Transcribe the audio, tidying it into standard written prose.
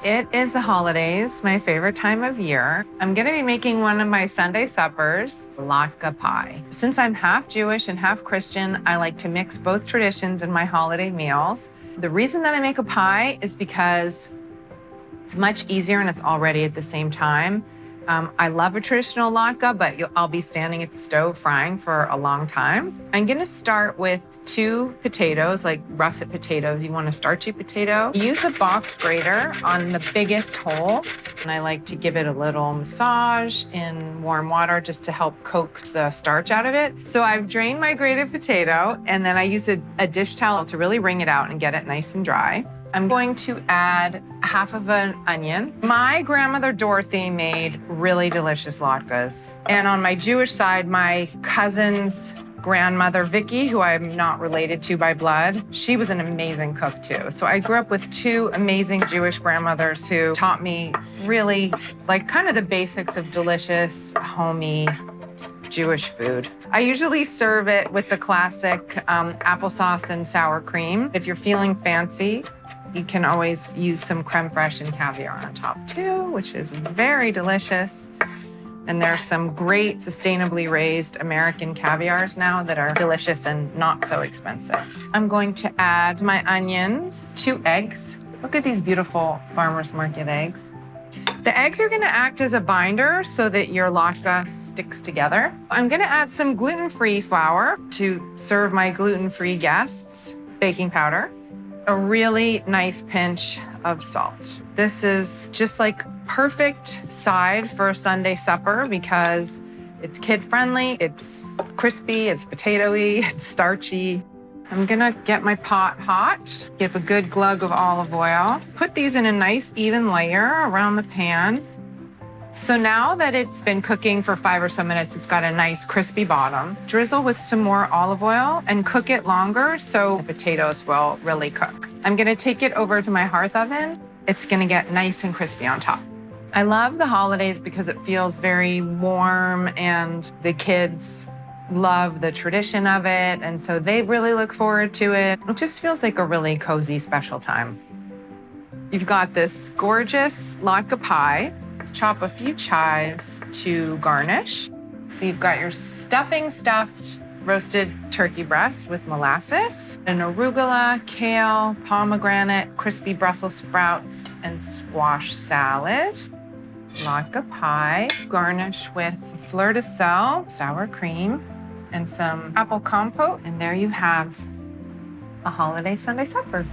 It is the holidays, my favorite time of year. I'm gonna be making one of my Sunday suppers, latke pie. Since I'm half Jewish and half Christian, I like to mix both traditions in my holiday meals. The reason that I make a pie is because it's much easier and it's all ready at the same time. I love a traditional latke, but I'll be standing at the stove frying for a long time. I'm gonna start with 2 potatoes, like russet potatoes. You want a starchy potato. Use a box grater on the biggest hole. And I like to give it a little massage in warm water just to help coax the starch out of it. So I've drained my grated potato, and then I use a dish towel to really wring it out and get it nice and dry. I'm going to add half of an onion. My grandmother Dorothy made really delicious latkes. And on my Jewish side, my cousin's grandmother Vicky, who I'm not related to by blood, she was an amazing cook too. So I grew up with 2 amazing Jewish grandmothers who taught me really like kind of the basics of delicious, homey Jewish food. I usually serve it with the classic applesauce and sour cream. If you're feeling fancy, you can always use some creme fraiche and caviar on top too, which is very delicious. And there's some great sustainably raised American caviars now that are delicious and not so expensive. I'm going to add my onions, 2 eggs. Look at these beautiful farmer's market eggs. The eggs are gonna act as a binder so that your latke sticks together. I'm gonna add some gluten-free flour to serve my gluten-free guests, baking powder, a really nice pinch of salt. This is just like perfect side for a Sunday supper because it's kid-friendly, it's crispy, it's potatoey, it's starchy. I'm gonna get my pot hot, give a good glug of olive oil, put these in a nice even layer around the pan. So now that it's been cooking for 5 or so minutes, it's got a nice crispy bottom. Drizzle with some more olive oil and cook it longer so the potatoes will really cook. I'm gonna take it over to my hearth oven. It's gonna get nice and crispy on top. I love the holidays because it feels very warm and the kids love the tradition of it, and so they really look forward to it. It just feels like a really cozy, special time. You've got this gorgeous latke pie. Chop a few chives to garnish. So you've got your stuffing stuffed roasted turkey breast with molasses, an arugula, kale, pomegranate, crispy Brussels sprouts, and squash salad. Latke pie, garnish with fleur de sel, sour cream, and some apple compote. And there you have a holiday Sunday supper.